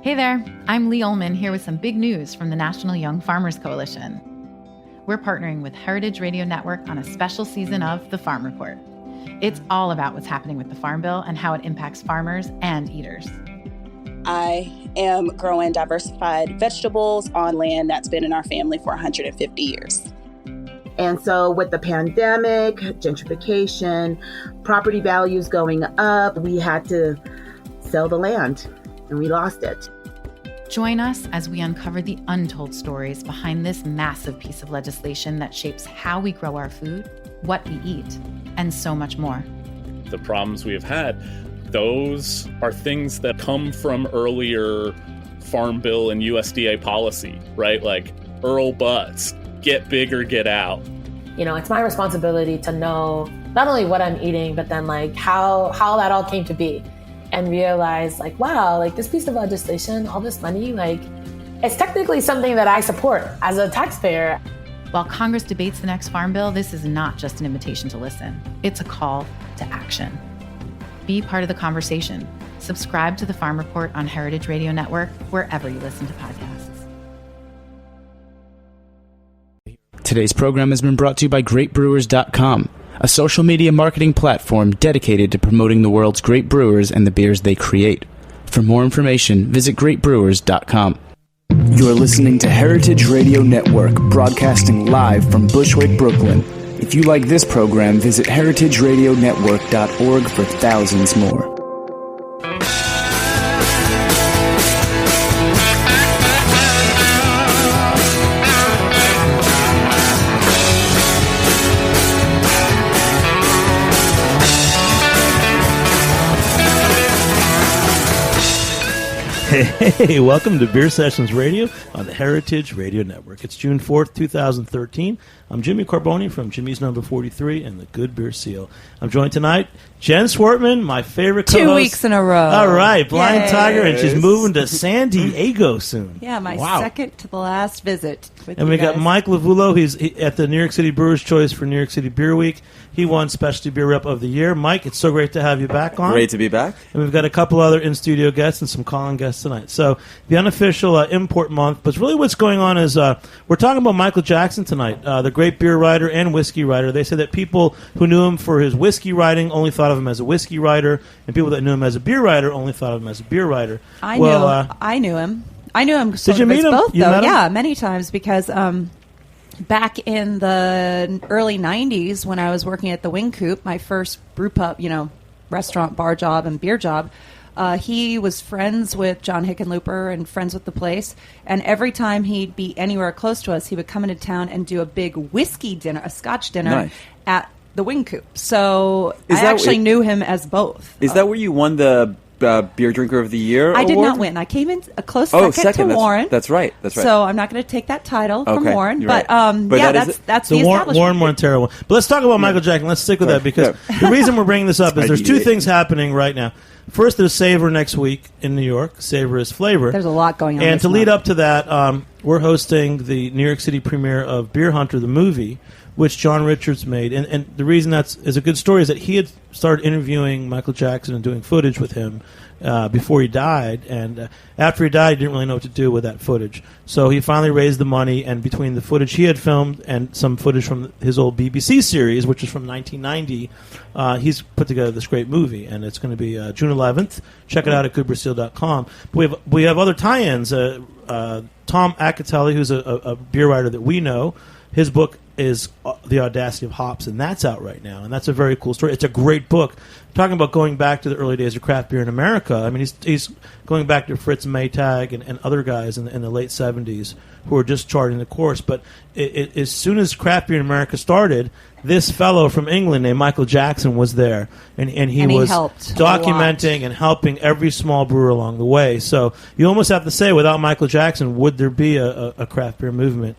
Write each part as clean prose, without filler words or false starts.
Hey there, I'm Lee Ullman here with some big news from the National Young Farmers Coalition. We're partnering with Heritage Radio Network on a special season of The Farm Report. It's all about what's happening with the Farm Bill and how it impacts farmers and eaters. I am growing diversified vegetables on land that's been in our family for 150 years. And so with the pandemic, gentrification, property values going up, we had to sell the land and we lost it. Join us as we uncover the untold stories behind this massive piece of legislation that shapes how we grow our food, what we eat, and so much more. The problems we have had, those are things that come from earlier Farm Bill and USDA policy, right? Like Earl Butts, get big or get out. You know, it's my responsibility to know not only what I'm eating, but then like how that all came to be. And realize like, wow, like this piece of legislation, all this money, like it's technically something that I support as a taxpayer. While Congress debates the next Farm Bill, this is not just an invitation to listen. It's a call to action. Be part of the conversation. Subscribe to the Farm Report on Heritage Radio Network, wherever you listen to podcasts. Today's program has been brought to you by GreatBrewers.com, a social media marketing platform dedicated to promoting the world's great brewers and the beers they create. For more information, visit GreatBrewers.com. You're listening to Heritage Radio Network, broadcasting live from Bushwick, Brooklyn. If you like this program, visit heritageradionetwork.org for thousands more. Hey, welcome to Beer Sessions Radio on the Heritage Radio Network. It's June 4th, 2013. I'm Jimmy Carboni from Jimmy's Number 43 and the Good Beer Seal. I'm joined tonight, Jen Swartman, my favorite co-host. 2 weeks in a row. All right, Blind Tiger, and she's moving to San Diego soon. Yeah, my second to the last visit with and you we guys. got Mike Lavulo. He's at the New York City Brewers' Choice for New York City Beer Week. He won Specialty Beer Rep of the Year. Mike, it's so great to have you back on. Great to be back. And we've got a couple other in-studio guests and some call-in guests tonight. So the unofficial import month, but really what's going on is we're talking about Michael Jackson tonight, the great beer writer and whiskey writer. They say that people who knew him for his whiskey writing only thought of him as a whiskey writer, and people that knew him as a beer writer only thought of him as a beer writer. I knew him. I knew him sort Did you of meet as him? both, You though. met him? Yeah, many times because back in the early 90s when I was working at the Wing Coop, my first brew pub, restaurant, bar job, and beer job, he was friends with John Hickenlooper and friends with the place. And every time he'd be anywhere close to us, he would come into town and do a big whiskey dinner, a Scotch dinner at the Wing Coop. So I actually knew him as both. Is that where you won the Beer Drinker of the Year award? I did not win. I came in a close second to Warren. That's right. So I'm not going to take that title from Warren. But that's the establishment. Warren Montero. But let's talk about Michael Jackson. Let's stick with that because the reason we're bringing this up is there's two things happening right now. First, there's Savor next week in New York. Savor is flavor. There's a lot going on. And to lead up to that, we're hosting the New York City premiere of Beer Hunter, the movie, which John Richards made. And the reason that's is a good story is that he had started interviewing Michael Jackson and doing footage with him before he died. And after he died, he didn't really know what to do with that footage. So he finally raised the money, and between the footage he had filmed and some footage from his old BBC series, which is from 1990, he's put together this great movie. And it's going to be June 11th. Check it out at goodbeerseal.com. But we have other tie-ins. Tom Acatelli, who's a beer writer that we know, his book is The Audacity of Hops, and that's out right now, and that's a very cool story. It's a great book. Talking about going back to the early days of craft beer in America. I mean, he's going back to Fritz Maytag and other guys in the late 70s who were just charting the course. But as soon as craft beer in America started, this fellow from England named Michael Jackson was there, and he was documenting and helping every small brewer along the way. So you almost have to say, without Michael Jackson, would there be a craft beer movement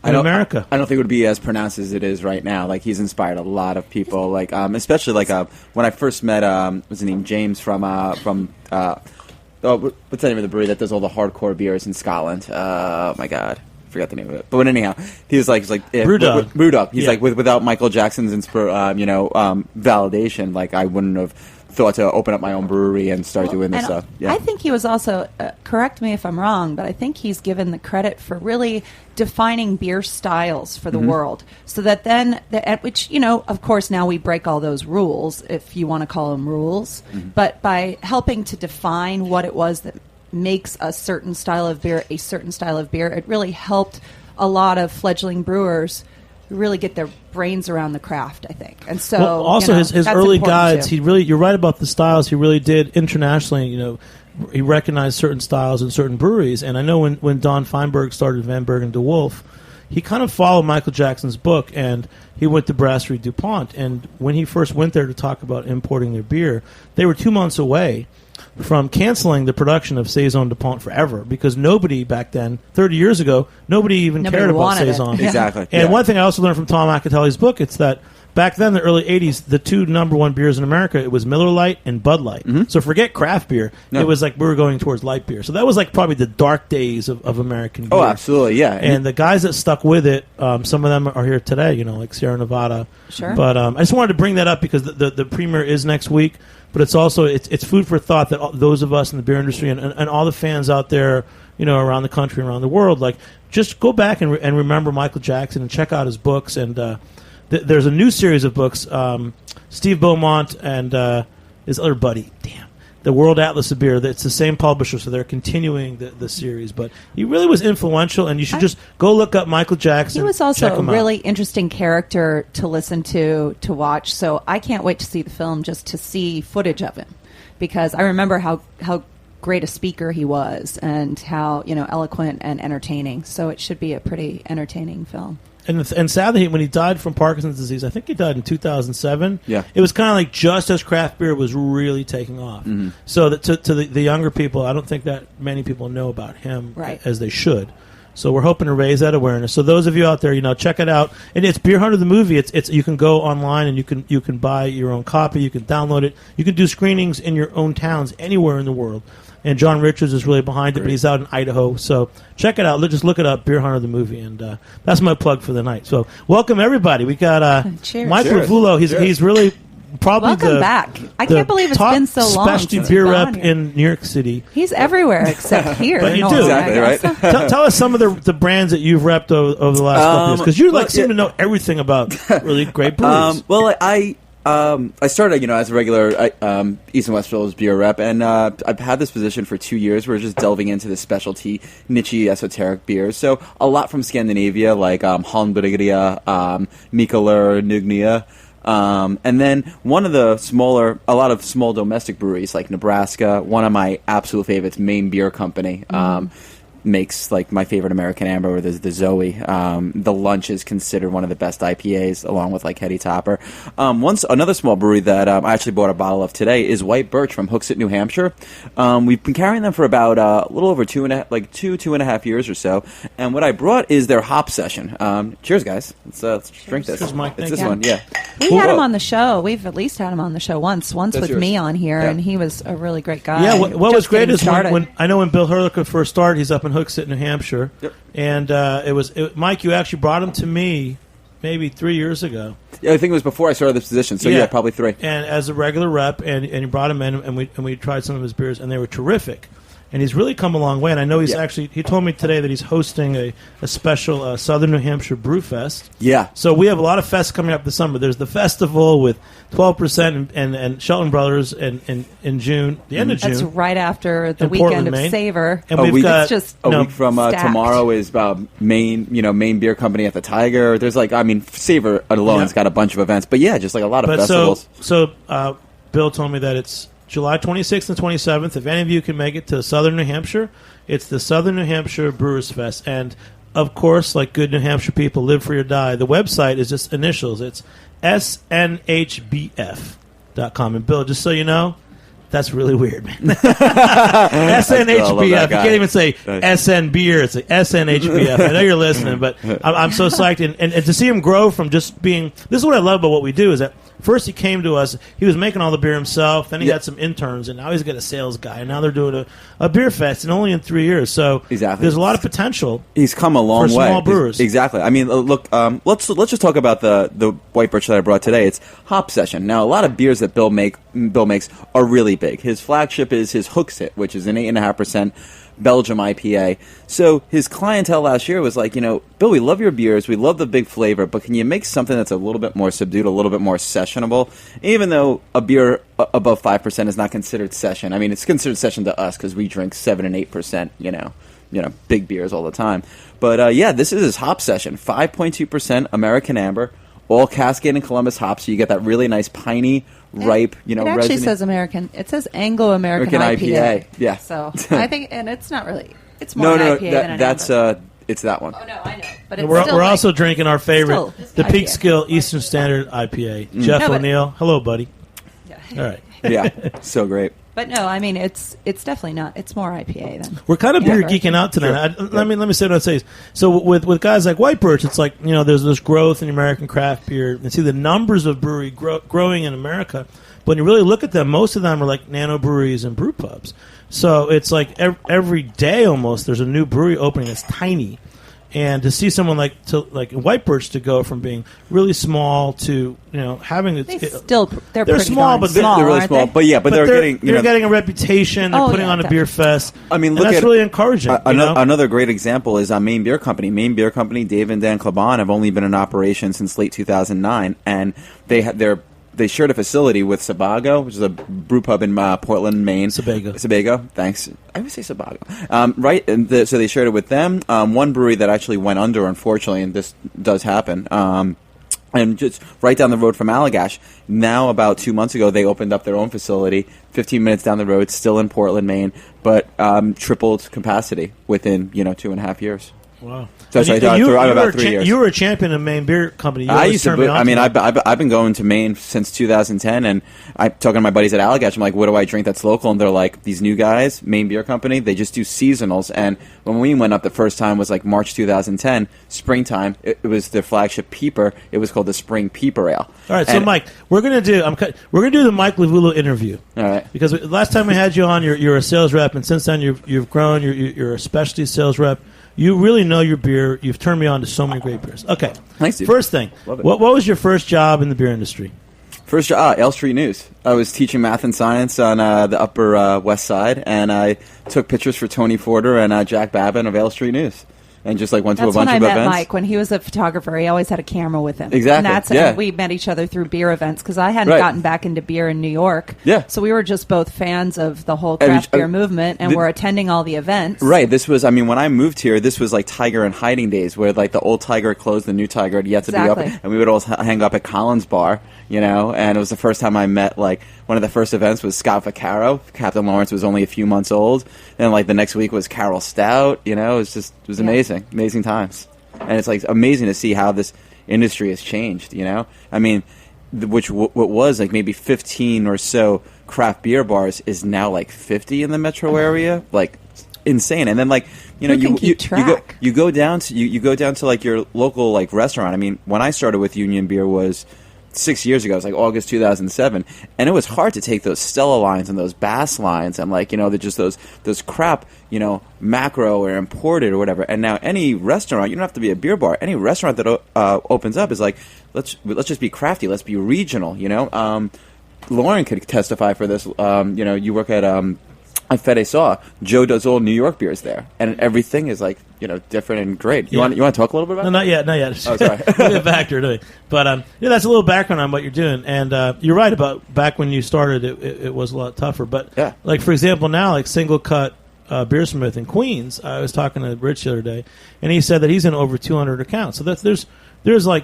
in America? I don't think it would be as pronounced as it is right now. Like, he's inspired a lot of people. Like, especially when I first met what's his name, James from what's the name of the brewery that does all the hardcore beers in Scotland? Oh my God, I forgot the name of it. But anyhow, he's like Brewdog. He's like without Michael Jackson's validation, like I wouldn't have thought to open up my own brewery and start doing this stuff. Yeah. I think he was also, correct me if I'm wrong, but I think he's given the credit for really defining beer styles for the world. So that then, at which, of course, now we break all those rules, if you want to call them rules. But by helping to define what it was that makes a certain style of beer, it really helped a lot of fledgling brewers really get their brains around the craft, I think. And so also his early guides, you're right about the styles. He really did internationally, he recognized certain styles in certain breweries. And I know when Don Feinberg started Van Bergen de Wolf, he kind of followed Michael Jackson's book, and he went to Brasserie DuPont. And when he first went there to talk about importing their beer, they were 2 months away from canceling the production of Saison DuPont forever, because nobody back then, 30 years ago, nobody cared about Saison. Exactly. And one thing I also learned from Tom Acatelli's book, it's that back then, the early 80s, the two number one beers in America, it was Miller Lite and Bud Light. So forget craft beer. No. It was like we were going towards light beer. So that was like probably the dark days of American beer. Oh, absolutely, yeah. And the guys that stuck with it, some of them are here today, like Sierra Nevada. Sure. But I just wanted to bring that up because the premiere is next week. But it's also it's food for thought that those of us in the beer industry and all the fans out there, around the country and around the world, like just go back and remember Michael Jackson and check out his books. And there's a new series of books. Steve Beaumont and his other buddy, the World Atlas of Beer. It's the same publisher, so they're continuing the series. But he really was influential, and you should just go look up Michael Jackson. He was also a really interesting character to listen to watch. So I can't wait to see the film just to see footage of him, because I remember how great a speaker he was and how eloquent and entertaining. So it should be a pretty entertaining film. And sadly, when he died from Parkinson's disease, I think he died in 2007. Yeah, it was kind of like just as craft beer was really taking off. So that to the younger people, I don't think that many people know about him as they should. So we're hoping to raise that awareness. So those of you out there, check it out. And it's Beer Hunter the movie. It's you can go online and you can buy your own copy. You can download it. You can do screenings in your own towns anywhere in the world. And John Richards is really behind it, but he's out in Idaho. So check it out. Just look it up, Beer Hunter the movie. And that's my plug for the night. So welcome, everybody. We got Mike Ravullo. He's really probably welcome back. I can't believe it's been so long. Specialty beer rep in New York City. He's everywhere except here. But you do. Exactly, right? Tell us some of the brands that you've repped over the last couple of years. Because you seem to know everything about really great breweries. I started, as a regular East and West Phillies beer rep, and I've had this position for 2 years. We're just delving into the specialty, niche, esoteric beers. So a lot from Scandinavia, like Holmbryggeria, Mikkeller, Nugnia. And then a lot of small domestic breweries like Nebraska. One of my absolute favorites, Maine Beer Company. Makes like my favorite American amber, the Zoe. The Lunch is considered one of the best IPAs, along with like Hetty Topper. Another small brewery that I actually bought a bottle of today is White Birch from Hooksett, New Hampshire. We've been carrying them for about a little over 2.5 years or so. And what I brought is their hop session. Cheers, guys! Let's drink this. Cheers, Mike. It's this one, yeah. We had him on the show. We've at least had him on the show once That's with yours. me on here, and he was a really great guy. Yeah, what was great is when when Bill Herlicker first started, he's up in Hooksett, New Hampshire. Yep. And Mike, you actually brought him to me maybe 3 years ago. Yeah, I think it was before I started this position, so yeah probably 3. And as a regular rep, and you brought him in, and we tried some of his beers, and they were terrific. And he's really come a long way. And I know he's he told me today that he's hosting a special Southern New Hampshire Brew Fest. Yeah. So we have a lot of fests coming up this summer. There's the festival with 12% and Shelton Brothers in June, the end of June. That's right after the in weekend Portland, of Maine. Savor. And we've got just a week from stacked. tomorrow is Maine Beer Company at the Tiger. There's Savor alone has got a bunch of events, but just like a lot of festivals. So Bill told me that it's July 26th and 27th. If any of you can make it to Southern New Hampshire, it's the Southern New Hampshire Brewers Fest. And, of course, like good New Hampshire people, live free or die. The website is just initials. It's snhbf.com. And, Bill, just so you know, that's really weird, man. SNHBF. You can't even say SN Beer. It's like SNHBF. I know you're listening, but I'm so psyched. And to see him grow from just being... This is what I love about what we do, is that first he came to us, he was making all the beer himself, then he had some interns, and now he's got a sales guy, and now they're doing a beer fest, and only in 3 years. So there's a lot of potential. He's come a long for way. Small brewers. Exactly. I mean, look, let's just talk about the White Birch that I brought today. It's Hop Session. Now, a lot of beers that Bill makes are really big. His flagship is his Hooksit, which is an 8.5% Belgium IPA. So his clientele last year was like, Bill, we love your beers, we love the big flavor, but can you make something that's a little bit more subdued, a little bit more sessionable? Even though a beer above 5% is not considered session. I mean, it's considered session to us because we drink 7 and 8%, big beers all the time. But this is his Hop Session, 5.2% American Amber, all Cascade and Columbus hops. So you get that really nice piney, ripe, it actually says American. It says Anglo-American IPA. Yeah. So I think, and it's not really. It's more an IPA than an Amber. It's that one. Oh no, I know. But it's we're also drinking our favorite, the IPA. Peak Skill Eastern Standard IPA. Jeff O'Neill, hello, buddy. Yeah. All right. Yeah, so great. But no, I mean it's definitely not. It's more IPA than. We're kind of beer geeking out tonight. Sure. Let me say what I say. So with guys like White Birch, it's like there's this growth in American craft beer, and see the numbers of brewery growing in America. But when you really look at them, most of them are like nano breweries and brew pubs. So it's like every day almost there's a new brewery opening that's tiny. And to see someone like White Birch to go from being really small to having they're pretty small, but they're really small. But they're getting a reputation. They're putting on a beer fest. I mean, that's really encouraging. Another great example is Maine Beer Company. Maine Beer Company, Dave and Dan Klaban have only been in operation since late 2009, and they shared a facility with Sebago, which is a brew pub in Portland, Maine. Sebago, thanks. I always say Sebago. Right, and so they shared it with them. One brewery that actually went under, unfortunately, and this does happen, and just right down the road from Allagash. Now, about 2 months ago, they opened up their own facility, 15 minutes down the road, still in Portland, Maine, but tripled capacity within 2.5 years. Wow. So about 3 years. You were a champion of Maine Beer Company. I used to. I've been going to Maine since 2010, and I'm talking to my buddies at Allagash. I'm like, "What do I drink that's local?" And they're like, "These new guys, Maine Beer Company, they just do seasonals." And when we went up the first time was like March 2010, springtime. It was their flagship peeper. It was called the Spring Peeper Ale. All right, so Mike, we're gonna do the Mike Lavulo interview. All right, because last time we had you on, you're a sales rep, and since then you've grown. You're a specialty sales rep. You really know your beer. You've turned me on to so many great beers. Okay. Thanks, dude. First thing, what was your first job in the beer industry? First job, L Street News. I was teaching math and science on the Upper West Side, and I took pictures for Tony Forder and Jack Babin of L Street News. And just went to a bunch of events. That's when I met Mike. When he was a photographer, he always had a camera with him. Exactly. And that's we met each other through beer events because I hadn't gotten back into beer in New York. Yeah. So we were just both fans of the whole craft beer movement, and we're attending all the events. Right. This was, when I moved here, this was like Tiger and Hiding days, where the old Tiger closed, the new Tiger had yet to be up, and we would all hang up at Collins Bar, and it was the first time I met, one of the first events was Scott Vaccaro. Captain Lawrence was only a few months old, and the next week was Carol Stout. It was amazing times, and it's amazing to see how this industry has changed. What was maybe 15 or so craft beer bars is now 50 in the metro area, insane. And then you go down to your local local when I started with Union Beer was 6 years ago. It was August 2007, and it was hard to take those Stella lines and those Bass lines and they're just those crap macro or imported or whatever. And now any restaurant, you don't have to be a beer bar, any restaurant that opens up is let's just be crafty, let's be regional. Lauren could testify for this. You work at Fede Saw. Joe does all New York beers there, and everything is different and great. You want to talk a little bit about? No, not yet. Oh, sorry. We'll get back to it. But that's a little background on what you're doing, and you're right about back when you started. It was a lot tougher. But for example, now Single Cut Beersmith in Queens. I was talking to Rich the other day, and he said that he's in over 200 accounts. So there's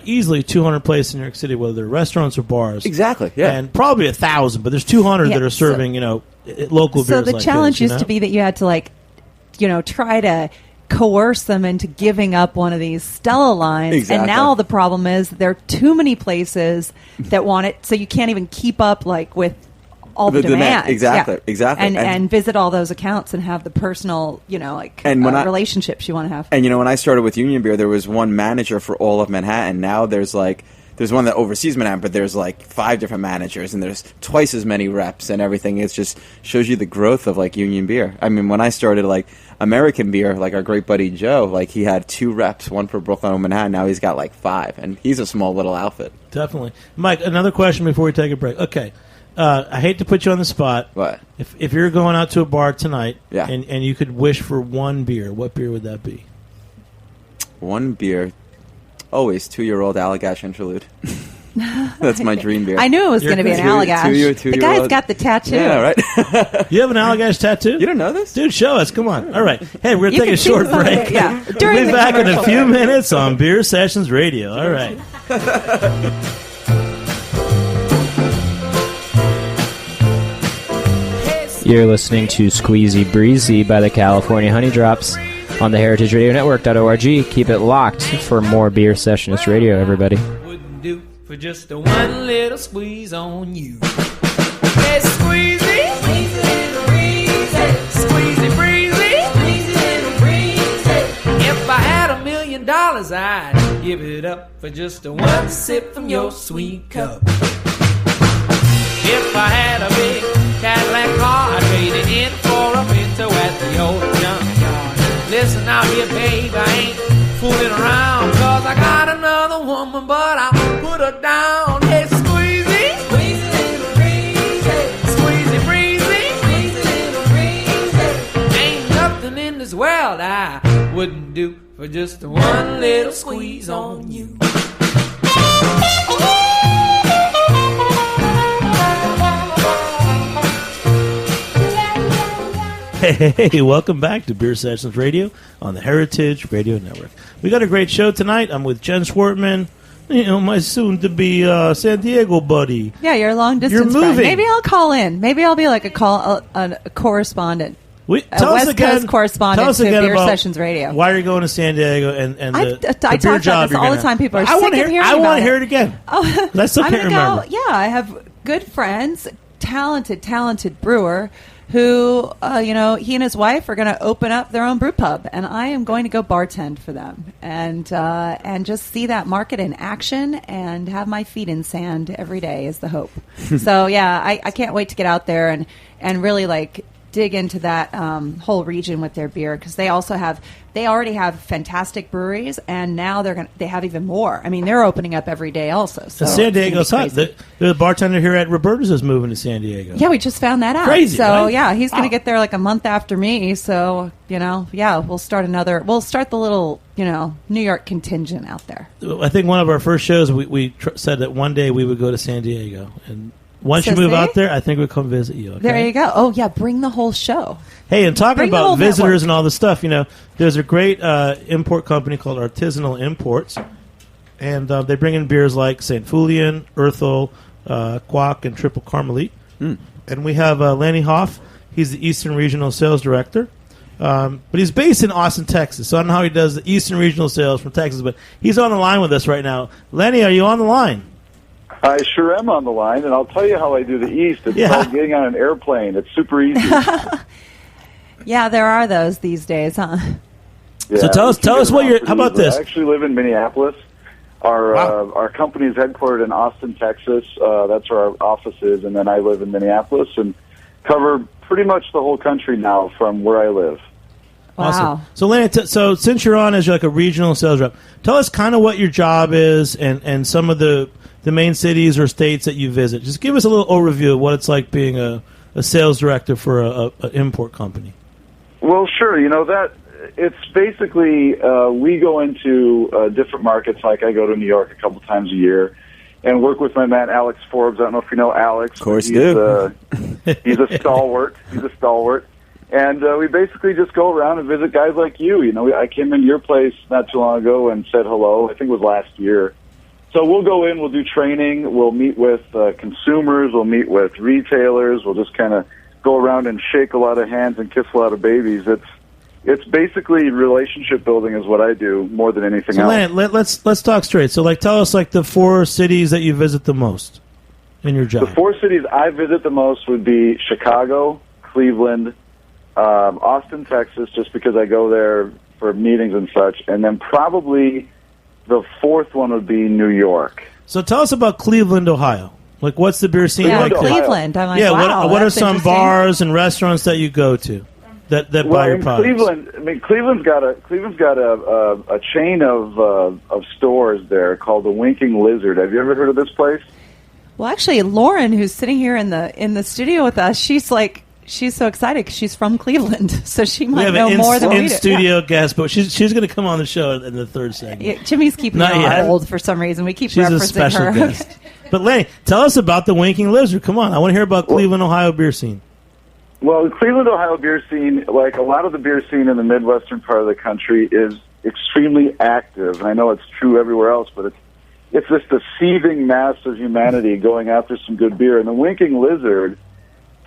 easily 200 places in New York City, whether they're restaurants or bars. Exactly. Yeah. And probably 1,000, but there's 200 that are serving local beers. So the challenge used to be that you had to try to coerce them into giving up one of these Stella lines. Exactly. And now the problem is there are too many places that want it, so you can't even keep up with all the demand. Exactly. And visit all those accounts and have the personal, relationships you want to have. And when I started with Union Beer, there was one manager for all of Manhattan. Now there's there's one that oversees Manhattan, but there's like 5 different managers, and there's twice as many reps and everything. It just shows you the growth of like union beer. I mean, when I started like American beer, like our great buddy Joe, like he had 2 reps, one for Brooklyn and Manhattan. Now he's got like 5, and he's a small little outfit. Definitely. Mike, another question before we take a break. Okay. I hate to put you on the spot. What? If you're going out to a bar tonight, yeah. and you could wish for one beer, what beer would that be? One beer. Always 2-year-old Allagash Interlude. That's my dream beer. I knew it was going to be an Allagash. The guy's got the tattoo. Yeah, right. You have an Allagash tattoo? You don't know this? Dude, show us. Come on. All right. Hey, we're going to take a short break. Yeah. We'll be back in a few minutes on Beer Sessions Radio. All right. You're listening to Squeezy Breezy by the California Honey Drops on the heritageradionetwork.org. Keep it locked for more Beer Sessionist Radio, everybody. Wouldn't do for just a one little squeeze on you. Hey, squeezy, squeezy little breezy, squeezy breezy, squeezy little breezy. If I had $1 million, I'd give it up for just a one sip from your sweet cup. If I had a big Cadillac car, I'd trade it in for a Pinto at the old junkyard. Listen out here, babe, I ain't fooling around, 'cause I got another woman, but I'll put her down. Hey, squeezy, squeezy little breezy, squeezy breezy, squeezy little breezy. Ain't nothing in this world I wouldn't do for just one little squeeze on you. Hey, welcome back to Beer Sessions Radio on the Heritage Radio Network. We got a great show tonight. I'm with Jen Schwartman, my soon-to-be San Diego buddy. Yeah, your long-distance You're moving. friend. Maybe I'll call in. Maybe I'll be like a correspondent. Tell us West again, Coast correspondent to Beer Sessions Radio. Why are you going to San Diego and I the talk beer about job this all the time. People are sick of hearing about it. I want to hear it again. Oh, I still can't remember. I have good friends, talented brewer who, he and his wife are going to open up their own brew pub, and I am going to go bartend for them and just see that market in action and have my feet in sand every day is the hope. So yeah, I can't wait to get out there and really like dig into that whole region with their beer, because they already have fantastic breweries, and now they have even more. I mean, they're opening up every day also. So San Diego's hot. The bartender here at Roberta's is moving to San Diego. Yeah, we just found that out. Crazy, so right? Yeah, he's going to get there like a month after me. So we'll start the little New York contingent out there. I think one of our first shows we said that one day we would go to San Diego, and once you move out there, I think we'll come visit you. Okay? There you go. Oh, yeah, bring the whole show. Hey, and talking about visitors network. and all this stuff, there's a great import company called Artisanal Imports, and they bring in beers like St. Fulian, Earthel, Quack, and Triple Carmelite. And we have Lanny Hoff. He's the Eastern Regional Sales Director. But he's based in Austin, Texas, so I don't know how he does the Eastern Regional Sales from Texas, but he's on the line with us right now. Lanny, are you on the line? I sure am on the line, and I'll tell you how I do the East. It's called getting on an airplane. It's super easy. Yeah, there are those these days, huh? Yeah, so tell us what you're. How about this? I actually live in Minneapolis. Our company is headquartered in Austin, Texas. That's where our office is, and then I live in Minneapolis and cover pretty much the whole country now from where I live. Wow. Awesome. So, Lanny, so since you're on as like a regional sales rep, tell us kind of what your job is and some of the main cities or states that you visit. Just give us a little overview of what it's like being a sales director for an import company. Well, sure. That it's basically we go into different markets. Like I go to New York a couple times a year and work with my man Alex Forbes. I don't know if you know Alex. Of course, he's a stalwart. He's a stalwart. And we basically just go around and visit guys like you. I came into your place not too long ago and said hello. I think it was last year. So we'll go in, we'll do training, we'll meet with consumers, we'll meet with retailers, we'll just kind of go around and shake a lot of hands and kiss a lot of babies. It's basically relationship building is what I do more than anything else. Lanny, let's talk straight. So tell us the 4 cities that you visit the most in your job. The 4 cities I visit the most would be Chicago, Cleveland, Austin, Texas, just because I go there for meetings and such, and then probably the 4th one would be New York. So tell us about Cleveland, Ohio. Like, what's the beer scene like? Cleveland. I'm like, yeah, wow, what are that's some interesting. bars and restaurants that you go to that buy your products? Cleveland's got a chain of stores there called the Winking Lizard. Have you ever heard of this place? Well, actually, Lauren, who's sitting here in the studio with us, she's so excited because she's from Cleveland, so she might know more than we do. In-studio guest, but she's going to come on the show in the third segment. Yeah, Jimmy's keeping her on hold for some reason. We keep she's referencing a special her. guest. But Lanny, tell us about the Winking Lizard. Come on, I want to hear about Cleveland, Ohio beer scene. Well, the Cleveland, Ohio beer scene, like a lot of the beer scene in the Midwestern part of the country, is extremely active. And I know it's true everywhere else, but it's just a seething mass of humanity going after some good beer. And the Winking Lizard,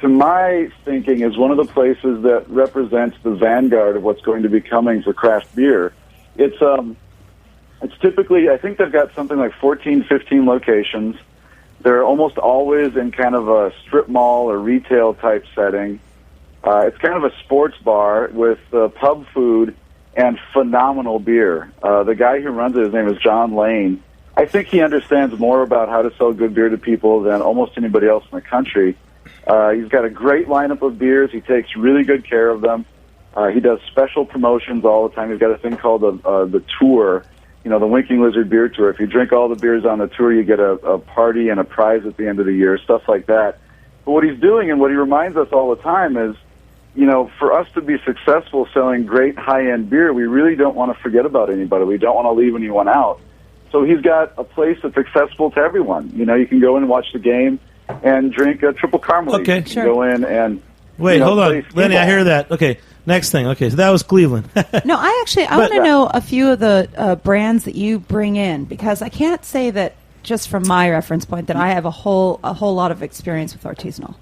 to my thinking, is one of the places that represents the vanguard of what's going to be coming for craft beer. It's typically, I think they've got something like 14, 15 locations. They're almost always in kind of a strip mall or retail type setting. It's kind of a sports bar with pub food and phenomenal beer. The guy who runs it, his name is John Lane. I think he understands more about how to sell good beer to people than almost anybody else in the country. He's got a great lineup of beers. He takes really good care of them. He does special promotions all the time. He's got a thing called the Tour, the Winking Lizard Beer Tour. If you drink all the beers on the tour, you get a party and a prize at the end of the year, stuff like that. But what he's doing and what he reminds us all the time is, for us to be successful selling great high-end beer, we really don't want to forget about anybody. We don't want to leave anyone out. So he's got a place that's accessible to everyone. You can go in and watch the game and drink a triple caramel. Okay, you can sure. Go in and wait, hold on, play Lanny. I skee-ball. hear that. Okay, next thing. Okay, so that was Cleveland. No, I want to know a few of the brands that you bring in, because I can't say that just from my reference point that I have a whole lot of experience with artisanal.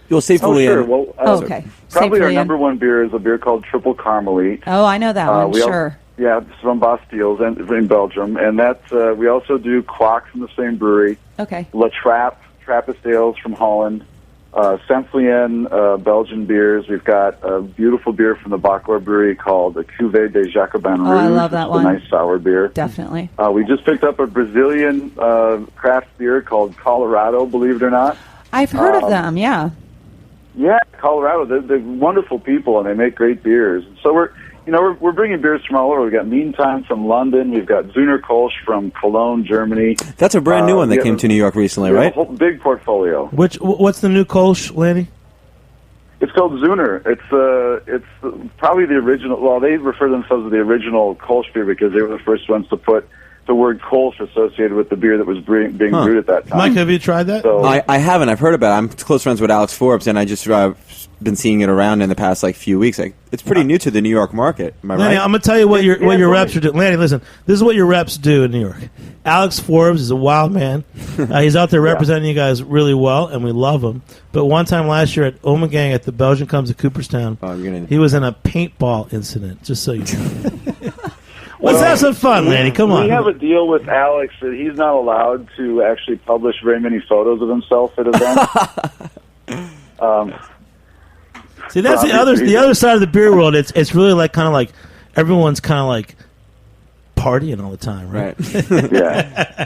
You'll say fully sure. in. Well, okay. Probably our Safely number one beer is a beer called Triple Carmelite. Oh, I know that one. Sure. Yeah, it's from Bastille's in Belgium, and that's we also do Quack from the same brewery. Okay. La Trappe, Trappist Ales from Holland, Semplien, Belgian beers. We've got a beautiful beer from the Bacor Brewery called the Cuvée de Jacobin Rouge. Oh, I love that one. A nice sour beer. Definitely. We just picked up a Brazilian craft beer called Colorado, believe it or not. I've heard of them, yeah. Yeah, Colorado. They're wonderful people, and they make great beers. So we're bringing beers from all over. We've got Meantime from London. We've got Zuner Kolsch from Cologne, Germany. That's a brand new one that came to New York recently, right? A whole big portfolio. What's the new Kolsch, Lanny? It's called Zuner. It's probably the original. Well, they refer themselves as the original Kolsch beer because they were the first ones to put the word Kolsch associated with the beer that was being brewed at that time. Mike, have you tried that? So, I haven't. I've heard about it. I'm close friends with Alex Forbes, and I just been seeing it around in the past few weeks. It's pretty new to the New York market. Am I Lanny, right? I'm going to tell you what your reps are doing. Lanny, listen. This is what your reps do in New York. Alex Forbes is a wild man. He's out there representing you guys really well, and we love him. But one time last year at Omegang at the Belgian Comes to Cooperstown, he was in a paintball incident, just so you know. Let's have some fun, Lanny. Come on. We have a deal with Alex that he's not allowed to actually publish very many photos of himself at events. See, that's the other side of the beer world. It's really kind of everyone's kind of partying all the time, right? Yeah.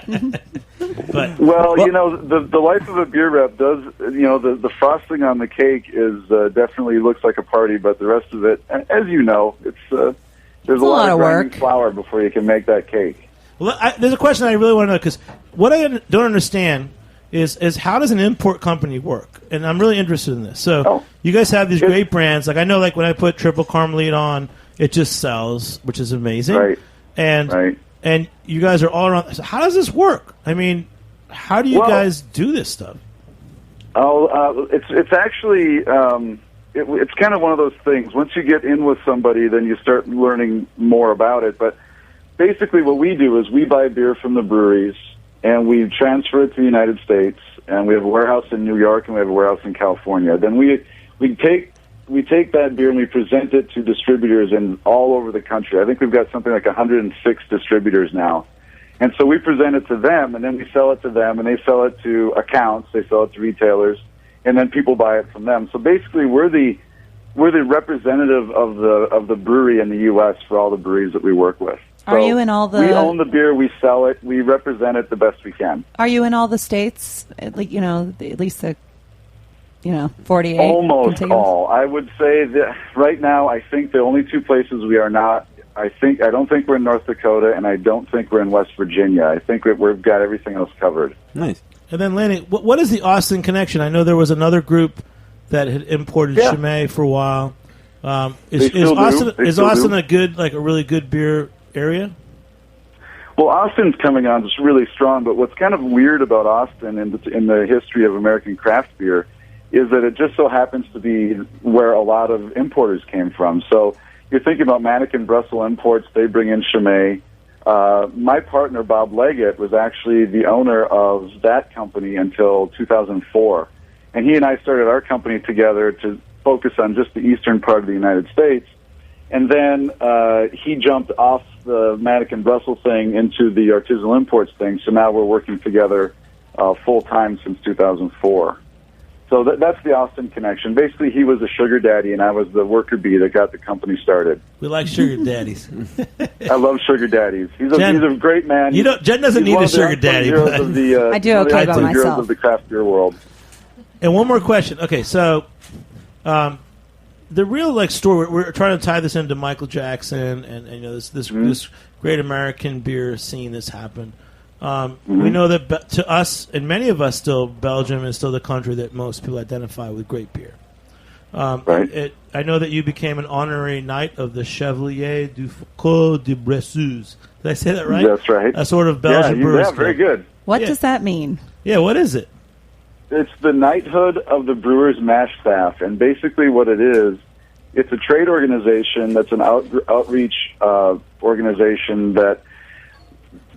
But the life of a beer rep does. The frosting on the cake is definitely looks like a party, but the rest of it, as you know, it's. There's a lot of grinding flour before you can make that cake. Well, there's a question I really want to know, because what I don't understand is how does an import company work? And I'm really interested in this. So you guys have these great brands. I know when I put Triple Carmelite on, it just sells, which is amazing. Right. And you guys are all around. So how does this work? I mean, how do you guys do this stuff? It's actually... It's kind of one of those things. Once you get in with somebody, then you start learning more about it. But basically what we do is we buy beer from the breweries, and we transfer it to the United States, and we have a warehouse in New York, and we have a warehouse in California. Then we take that beer and we present it to distributors in all over the country. I think we've got something like 106 distributors now. And so we present it to them, and then we sell it to them, and they sell it to accounts, they sell it to retailers, and then people buy it from them. So basically, we're the representative of the brewery in the U.S. for all the breweries that we work with. Are you in all the? We own the beer. We sell it. We represent it the best we can. Are you in all the states? At least the 48. Almost contiguous? all. I would say that right now, I think the only two places we are not. I don't think we're in North Dakota, and I don't think we're in West Virginia. I think we've got everything else covered. Nice. And then, Lanny, what is the Austin connection? I know there was another group that had imported Chimay for a while. Is Austin a really good beer area? Well, Austin's coming on just really strong, but what's kind of weird about Austin in the history of American craft beer is that it just so happens to be where a lot of importers came from. So you're thinking about Mannequin Brussels Imports, they bring in Chimay. My partner, Bob Leggett, was actually the owner of that company until 2004. And he and I started our company together to focus on just the eastern part of the United States. And then he jumped off the Mannequin Brussels thing into the artisanal imports thing. So now we're working together full-time since 2004. So that's the Austin connection. Basically, he was a sugar daddy, and I was the worker bee that got the company started. We like sugar daddies. I love sugar daddies. He's a great man. Jen doesn't need a sugar daddy. I do okay by myself. Heroes of the craft beer world. And one more question. Okay, so the real story, we're trying to tie this into Michael Jackson and this great American beer scene that's happened. We know that to us, and many of us still, Belgium is still the country that most people identify with great beer. Right. I know that you became an honorary knight of the Chevalier du Foucault de Bressuze. Did I say that right? That's right. A sort of Belgian Brewers Yeah, very good. What does that mean? Yeah, what is it? It's the knighthood of the Brewers Mash Staff, and basically what it is, it's a trade organization that's an outreach organization that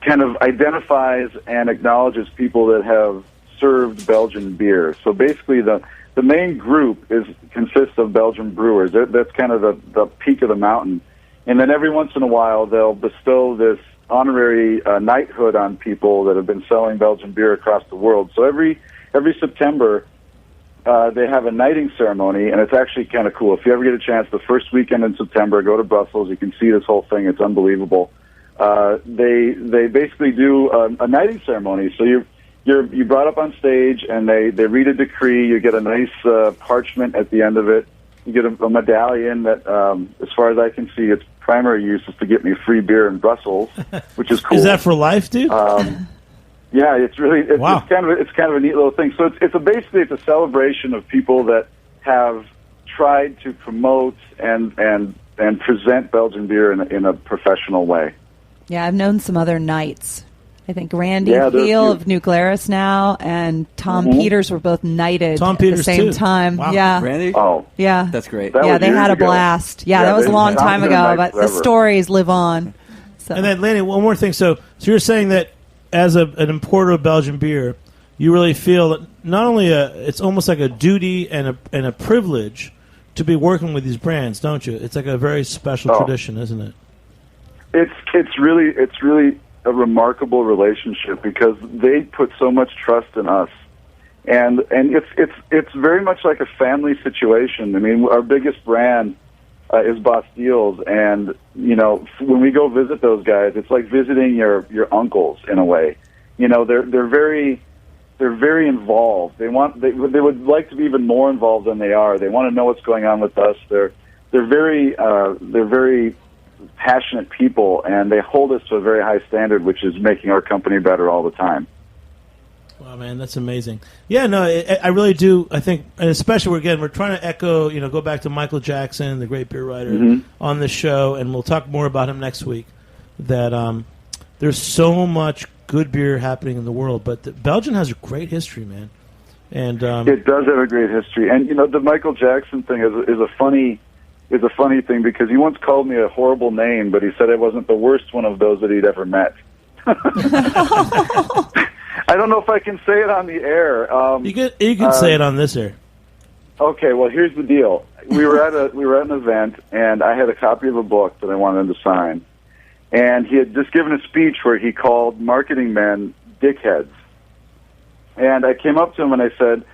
kind of identifies and acknowledges people that have served Belgian beer. So basically the main group consists of Belgian brewers. That's kind of the peak of the mountain. And then every once in a while they'll bestow this honorary knighthood on people that have been selling Belgian beer across the world. So every September they have a knighting ceremony, and it's actually kind of cool. If you ever get a chance, the first weekend in September, go to Brussels. You can see this whole thing. It's unbelievable. They basically do a knighting ceremony. So you're brought up on stage, and they read a decree. You get a nice parchment at the end of it. You get a medallion that, as far as I can see, its primary use is to get me free beer in Brussels, which is cool. Is that for life, dude? Yeah, it's wow. It's kind of a neat little thing. So basically it's a celebration of people that have tried to promote and present Belgian beer in a professional way. Yeah, I've known some other knights. I think Randy Thiel of New Glarus now and Tom Peters were both knighted at the same time. Wow. Yeah. Randy? Oh. Yeah. That's great. They had a blast. Yeah, that was a long time ago, but the stories live on. So. And then, Lanny, one more thing. So you're saying that as an importer of Belgian beer, you really feel that not only it's almost like a duty and a privilege to be working with these brands, don't you? It's like a very special tradition, isn't it? It's really a remarkable relationship because they put so much trust in us, and it's very much like a family situation. I mean, our biggest brand is Bastiles, and when we go visit those guys, it's like visiting your uncles in a way. They're very involved. They would like to be even more involved than they are. They want to know what's going on with us. They're very passionate people, and they hold us to a very high standard, which is making our company better all the time. Wow, man, that's amazing. Yeah, no, I really do. I think, and especially we're trying to echo, go back to Michael Jackson, the great beer writer, on the show, and we'll talk more about him next week. That there's so much good beer happening in the world, but Belgium has a great history, man. And it does have a great history, and the Michael Jackson thing is a funny thing because he once called me a horrible name, but he said I wasn't the worst one of those that he'd ever met. I don't know if I can say it on the air. You can say it on this air. Okay, well, here's the deal. We were at an event, and I had a copy of a book that I wanted him to sign. And he had just given a speech where he called marketing men dickheads. And I came up to him and I said,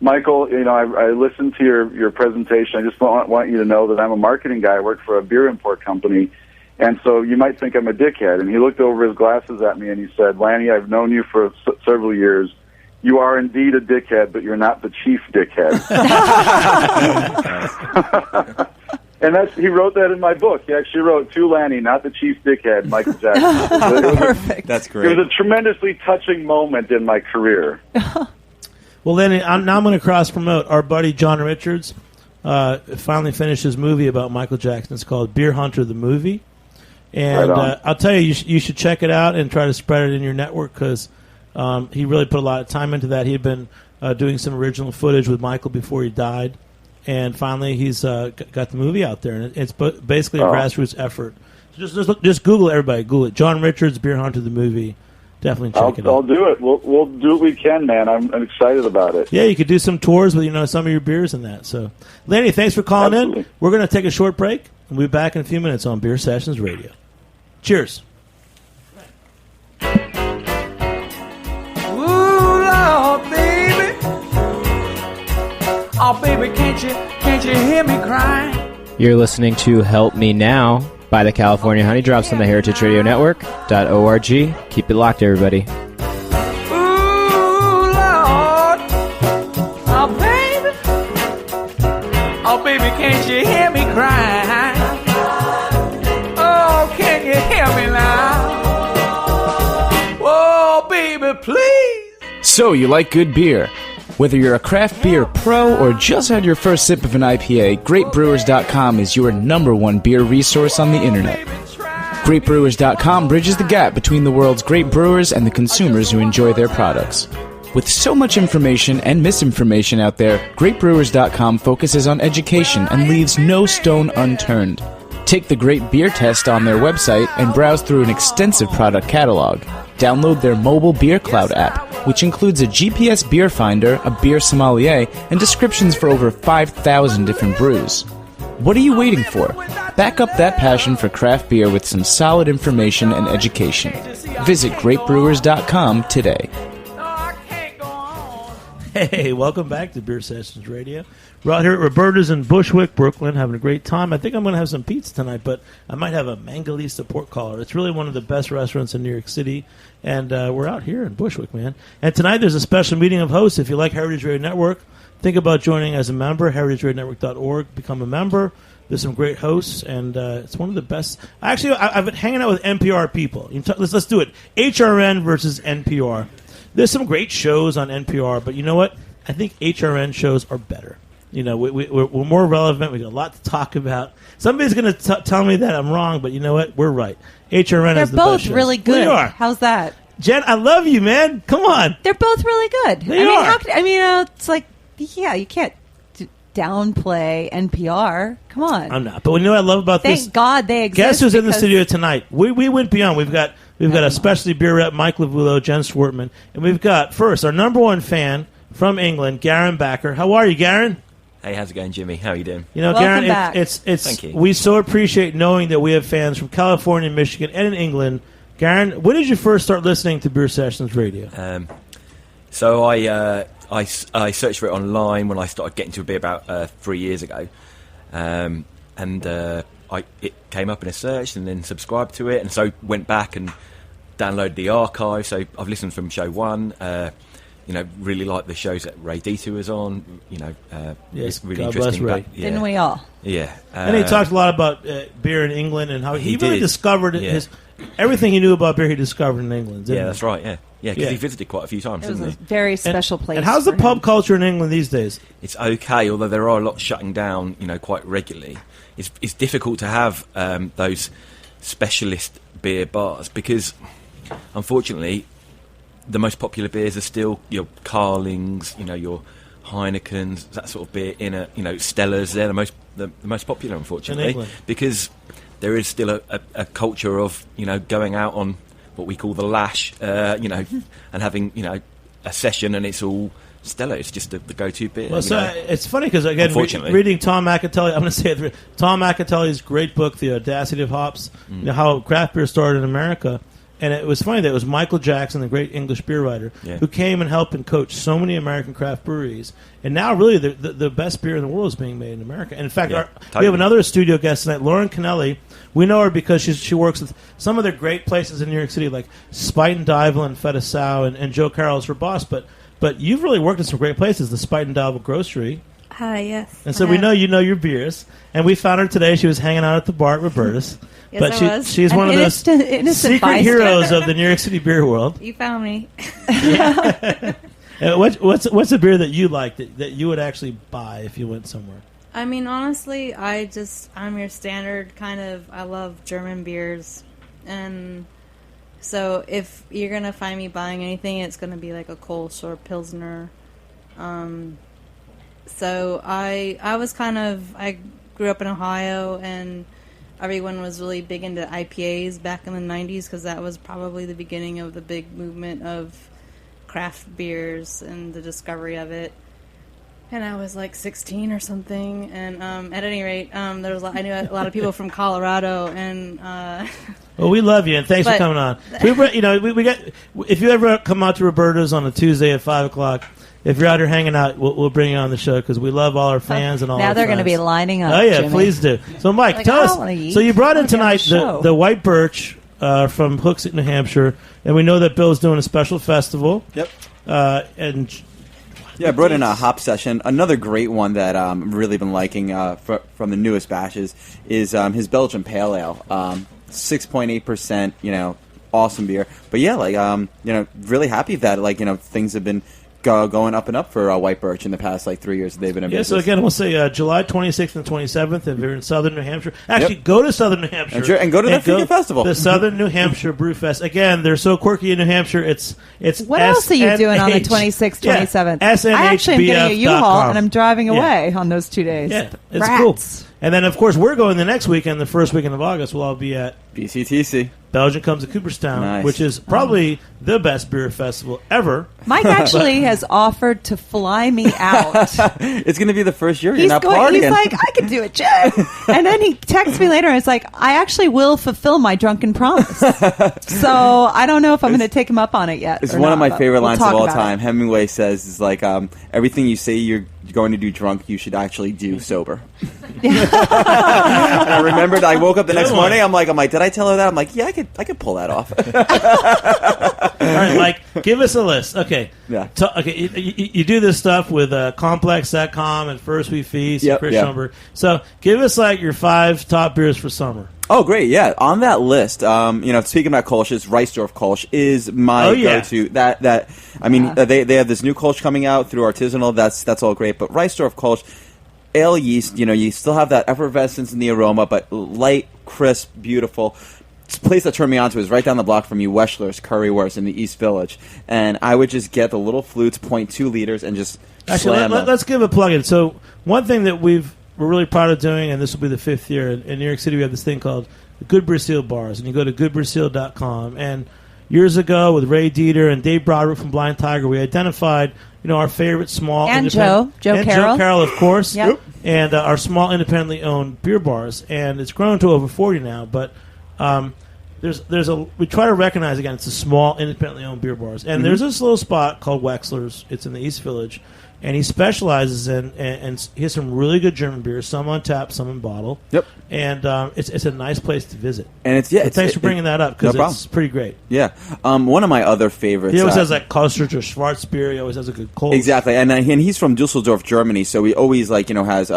Michael, I listened to your presentation. I just want you to know that I'm a marketing guy. I work for a beer import company. And so you might think I'm a dickhead. And he looked over his glasses at me and he said, Lanny, I've known you for several years. You are indeed a dickhead, but you're not the chief dickhead. And he wrote that in my book. He actually wrote, to Lanny, not the chief dickhead, Michael Jackson. Perfect. That's great. It was a tremendously touching moment in my career. Well, then I'm going to cross-promote. Our buddy John Richards finally finished his movie about Michael Jackson. It's called Beer Hunter, the movie. And I'll tell you, you should check it out and try to spread it in your network because he really put a lot of time into that. He had been doing some original footage with Michael before he died. And finally, he's got the movie out there. And it's basically a grassroots effort. So just Google it, everybody. Google it. John Richards, Beer Hunter, the movie. Definitely check it out. I'll do it. We'll do what we can, man. I'm excited about it. Yeah, you could do some tours with some of your beers and that. So, Lanny, thanks for calling in. We're going to take a short break, and we'll be back in a few minutes on Beer Sessions Radio. Cheers. Ooh, Lord, baby. Oh, baby, can't you hear me crying? You're listening to Help Me Now by the California Honey Drops on the Heritage Radio Network.org. Keep it locked, everybody. Ooh, Lord. Oh, baby. Oh, baby, can't you hear me crying? Oh, can you hear me now? Oh, baby, please. So, you like good beer? Whether you're a craft beer pro or just had your first sip of an IPA, GreatBrewers.com is your #1 beer resource on the internet. GreatBrewers.com bridges the gap between the world's great brewers and the consumers who enjoy their products. With so much information and misinformation out there, GreatBrewers.com focuses on education and leaves no stone unturned. Take the Great Beer Test on their website and browse through an extensive product catalog. Download their mobile Beer Cloud app, which includes a GPS beer finder, a beer sommelier, and descriptions for over 5,000 different brews. What are you waiting for? Back up that passion for craft beer with some solid information and education. Visit GreatBrewers.com today. Hey, welcome back to Beer Sessions Radio. We're out here at Roberta's in Bushwick, Brooklyn, having a great time. I think I'm going to have some pizza tonight, but I might have a Mangalista pork collar. It's really one of the best restaurants in New York City, and we're out here in Bushwick, man. And tonight there's a special meeting of hosts. If you like Heritage Radio Network, think about joining as a member, heritageradionetwork.org. Become a member. There's some great hosts, and it's one of the best. Actually, I've been hanging out with NPR people. Let's do it. HRN versus NPR. There's some great shows on NPR, but you know what? I think HRN shows are better. You know, we're more relevant. We got a lot to talk about. Somebody's going to tell me that I'm wrong, but you know what? We're right. HRN is the best. They're both really good. They are. How's that? Jen, I love you, man. Come on. They're both really good. They are. It's like, yeah, you can't downplay NPR. Come on. I'm not. But you know what I love about this? Thank God they exist. Guess who's in the studio tonight? We went beyond. We've got a specialty beer rep, Mike Lavulo, Jen Swartman, and we've got first our #1 fan from England, Garen Backer. How are you, Garen? Hey, how's it going, Jimmy? How are you doing? You know, Welcome Garen, back. it's Thank you. We so appreciate knowing that we have fans from California, Michigan, and in England. Garen, when did you first start listening to Beer Sessions Radio? So I searched for it online when I started getting to a beer about 3 years ago, and it came up in a search and then subscribed to it, and so went back and downloaded the archive. So I've listened from show 1. Really like the shows that Ray Dieter was on. Yes, really God interesting. bless Ray. Didn't we all? Yeah. And he talked a lot about beer in England and how he really did. discovered everything he knew about beer. He discovered in England. Yeah, that's right. Yeah, because he visited quite a few times, It was didn't a he? very special place. And how's the for pub him. culture in England these days? It's okay, although there are a lot shutting down, quite regularly. It's difficult to have those specialist beer bars because, unfortunately, the most popular beers are still your Carlings, your Heinekens, that sort of beer. Stellas. They're the most popular, unfortunately, because there is still a culture of going out on what we call the lash, and having a session, and it's all Stella. It's just the go-to beer. Well, it's funny because again, reading Tom McAtelly, I'm going to say it. Tom McAtelly's great book, The Audacity of Hops, how craft beer started in America. And it was funny that it was Michael Jackson, the great English beer writer, who came and helped and coached so many American craft breweries. And now, really, the best beer in the world is being made in America. And in fact, we have another studio guest tonight, Lauren Kennelly. We know her because she works with some of the great places in New York City, like Spite and Dival and Feta Sow, and Joe Carroll is her boss. But you've really worked in some great places, the Spite and Dival Grocery. Yes. And so we know you know your beers. And we found her today. She was hanging out at the bar at Roberta's. Yes, but I was. she's one of those secret heroes of the New York City beer world. You found me. What's a beer that you like that you would actually buy if you went somewhere? I mean, honestly, I'm your standard kind of, I love German beers. And so if you're going to find me buying anything, it's going to be like a Kolsch or Pilsner. So I grew up in Ohio, and everyone was really big into IPAs back in the 90s because that was probably the beginning of the big movement of craft beers and the discovery of it. And I was like 16 or something, and at any rate, I knew a lot of people from Colorado, and well, we love you, and thanks for coming on. So we got, if you ever come out to Roberta's on a Tuesday at 5:00, if you're out here hanging out, we'll bring you on the show because we love all our fans and all. Now our they're going to be lining up. Oh yeah, Jimmy. Please do. So Mike, tell us. So you brought in tonight the White Birch from Hooksett, New Hampshire, and we know that Bill's doing a special festival. Yep. And I brought in a hop session. Another great one that I've really been liking from the newest batches is his Belgian Pale Ale, 6.8%. Awesome beer. But really happy that things have been going up and up for White Birch in the past 3 years that they've been in business. So again, we'll say July 26th and 27th if you're in Southern New Hampshire. Actually, go to Southern New Hampshire and go to the freaking festival. The Southern New Hampshire Brew Fest. Again, they're so quirky in New Hampshire. It's what else are you doing on the 26th, 27th? SNHBF.com. I actually am getting a U-Haul and I'm driving away on those 2 days. Yeah, it's Rats. cool. And then, of course, we're going the next weekend, the first weekend of August. We'll all be at BCTC. Belgium Comes to Cooperstown, which is probably the best beer festival ever. Mike actually has offered to fly me out. It's going to be the first year you're not partying. He's like, I can do it, Jim. And then he texts me later and it's like, I actually will fulfill my drunken promise. So I don't know if I'm going to take him up on it yet. It's one of my favorite lines of all time. Hemingway says, is like, everything you say you're going to do drunk, you should actually do sober. And I remembered, I woke up the next morning, I'm like, did I tell her that? I'm like, yeah, I could pull that off. All right, Mike, give us a list. Okay. Yeah. You do this stuff with Complex.com and First We Feast and Chris Schumberg. So give us your 5 top beers for summer. Oh, great! Yeah, on that list, speaking about Kolsch's, Reisdorf Kolsch is my go-to. They have this new Kolsch coming out through Artisanal. That's all great, but Reisdorf Kolsch, ale yeast. You still have that effervescence in the aroma, but light, crisp, beautiful. This place that turned me on to is right down the block from you, Weschler's Currywurst in the East Village, and I would just get the little flutes, 0.2 liters, and just slam them. Let's give a plug-in. So one thing that we're really proud of doing, and this will be the 5th year, in New York City we have this thing called the Good Brazil Bars, and you go to goodbrazil.com. And years ago with Ray Dieter and Dave Broderick from Blind Tiger, we identified our favorite small and Joe Carroll, of course, yep. And our small independently owned beer bars, and it's grown to over 40 now. But we try to recognize again it's a small independently owned beer bars, and there's this little spot called Wexler's. It's in the East Village. And he specializes in, and he has some really good German beers, some on tap, some in bottle. Yep. And it's a nice place to visit. And thanks for bringing that up because it's pretty great. Yeah. One of my other favorites. He always has that Kostritz or Schwarzbier. He always has a good cold. Exactly, and he's from Dusseldorf, Germany, so he always has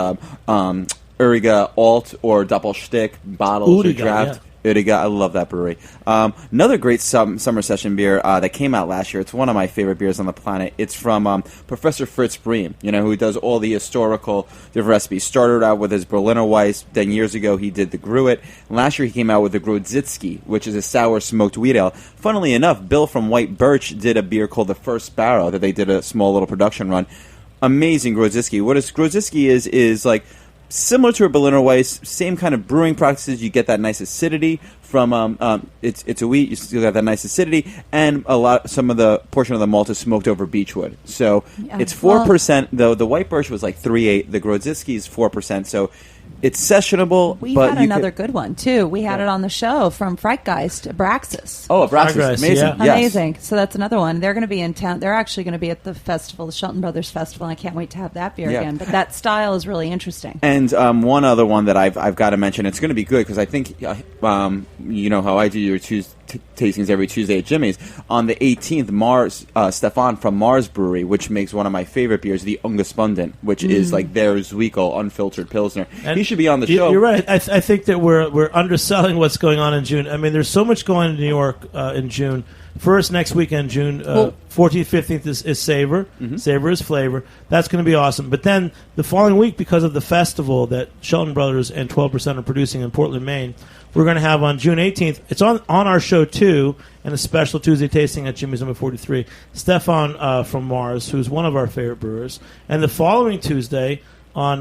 Uriga Alt or Doppelstick bottles or draft. Yeah. Uediga, I love that brewery. Another great summer session beer that came out last year. It's one of my favorite beers on the planet. It's from Professor Fritz Brehm, who does all the historical different recipes. Started out with his Berliner Weiss. Then years ago he did the Gruit. Last year he came out with the Grodzicki, which is a sour smoked wheat ale. Funnily enough, Bill from White Birch did a beer called the First Barrow that they did a small little production run. Amazing Grodzicki. What Grodzicki is like similar to a Berliner Weiss, same kind of brewing practices. You get that nice acidity from it's a wheat. You still got that nice acidity, and some of the portion of the malt is smoked over beechwood. So it's 4%. Though the White Birch was 3.8. The Grodzicki is 4%. So it's sessionable. We but had another good one too. We had it on the show from Frightgeist, Abraxas. Oh, Abraxas, amazing, yeah. Amazing. So that's another one. They're going to be in town. They're actually going to be at the festival, the Shelton Brothers Festival. I can't wait to have that beer again. But that style is really interesting. And one other one that I've got to mention. It's going to be good because I think you know how I do your tastings every Tuesday at Jimmy's. On the 18th, Stefan from Mars Brewery, which makes one of my favorite beers, the Ungespundent, which is like their Zwickau unfiltered Pilsner. And he should be on the show. You're right. I think that we're underselling what's going on in June. I mean, there's so much going on in New York in June. First, next weekend, June 14th, 15th is Savor. Savor is flavor. That's going to be awesome. But then the following week, because of the festival that Shelton Brothers and 12% are producing in Portland, Maine, we're going to have on June 18th, it's on our show too, and a special Tuesday tasting at Jimmy's number 43, Stefan from Mars, who's one of our favorite brewers. And the following Tuesday on,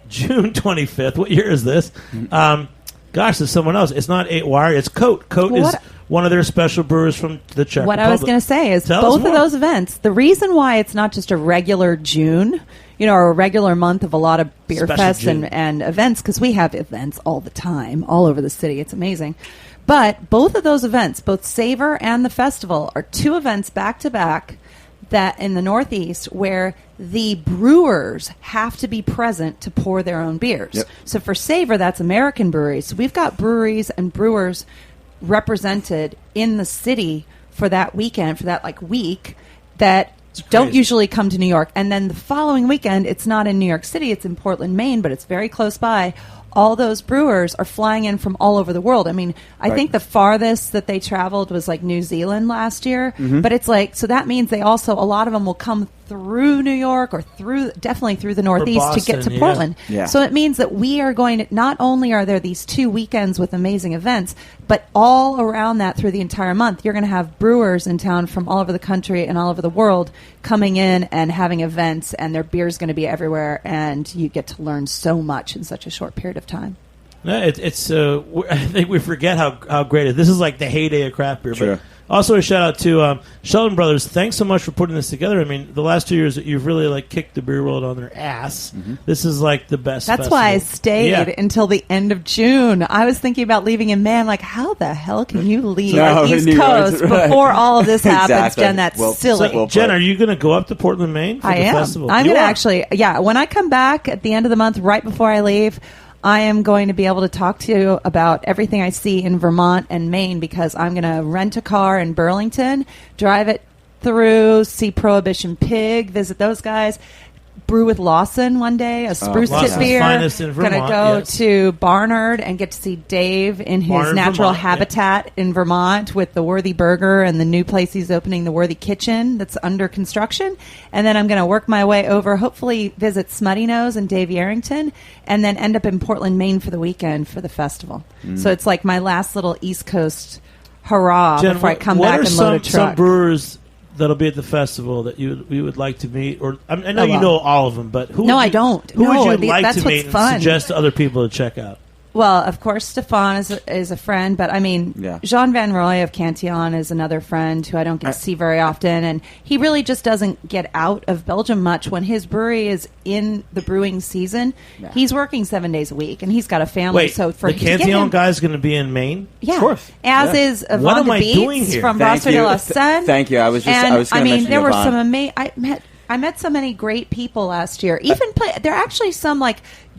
June 25th, what year is this? Gosh, there's someone else. It's not 8 Wire, it's Coat. Coat is one of their special brewers from the Czech What Republic. I was going to say is both of those events, the reason why it's not just a regular June, or a regular month of a lot of beer fests and events, because we have events all the time, all over the city. It's amazing. But both of those events, both Savor and the festival, are two events back-to-back that in the Northeast where the brewers have to be present to pour their own beers. Yep. So for Savor, that's American breweries. So we've got breweries and brewers represented in the city for that weekend, for that week, that don't usually come to New York. And then the following weekend, it's not in New York City, it's in Portland, Maine, but it's very close by. All those brewers are flying in from all over the world. I mean, I think the farthest that they traveled was New Zealand last year. But it's so that means they also, a lot of them will come through New York or definitely through the Northeast Boston, to get to Portland. Yeah. So it means that we are going to, not only are there these 2 weekends with amazing events, but all around that through the entire month, you're going to have brewers in town from all over the country and all over the world coming in and having events, and their beer's going to be everywhere, and you get to learn so much in such a short period of time. No, I think we forget how great it is. This is the heyday of craft beer. Sure. But also a shout out to Shelton Brothers. Thanks so much for putting this together. I mean, the last 2 years you've really kicked the beer world on their ass. This is the best. That's festival. why I stayed until the end of June. I was thinking about leaving, and man, how the hell can you leave the East Coast before all of this happens? Jen, that's silly. So, Jen, are you going to go up to Portland, Maine for the festival? I'm going to actually, when I come back at the end of the month, right before I leave, I am going to be able to talk to you about everything I see in Vermont and Maine, because I'm going to rent a car in Burlington, drive it through, see Prohibition Pig, visit those guys, brew with Lawson one day, a spruce tip beer. Going to go to Barnard and get to see Dave in his Barnard, natural Vermont, habitat in Vermont with the Worthy Burger and the new place he's opening, the Worthy Kitchen, that's under construction. And then I'm going to work my way over, hopefully visit Smutty Nose and Dave Yarrington, and then end up in Portland, Maine for the weekend for the festival. So it's my last little East Coast hurrah, Jen, before I come back and load a truck. Some brewers that'll be at the festival that you would like to meet? Or I know you know all of them, but who? No, I don't. Who would you like to meet and suggest to other people to check out? Well, of course, Stefan is a friend, but I mean, Jean Van Roy of Cantillon is another friend who I don't get to see very often, and he really just doesn't get out of Belgium much. When his brewery is in the brewing season, he's working 7 days a week, and he's got a family. Wait, so for the Cantillon guy's going to be in Maine? Yeah, of course. As is Yvonne de Beets from Brasserie de la Seine. Thank you. I was going to mention there were Yvonne. some I met so many great people last year. There are actually some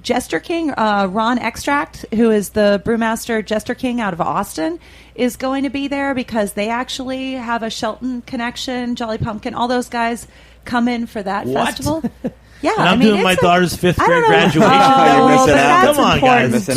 Jester King, Ron Extract, who is the brewmaster Jester King out of Austin, is going to be there because they actually have a Shelton connection. Jolly Pumpkin, all those guys come in for that festival. Yeah, and I'm doing my daughter's 5th grade graduation. You're missing out. Come on, guys.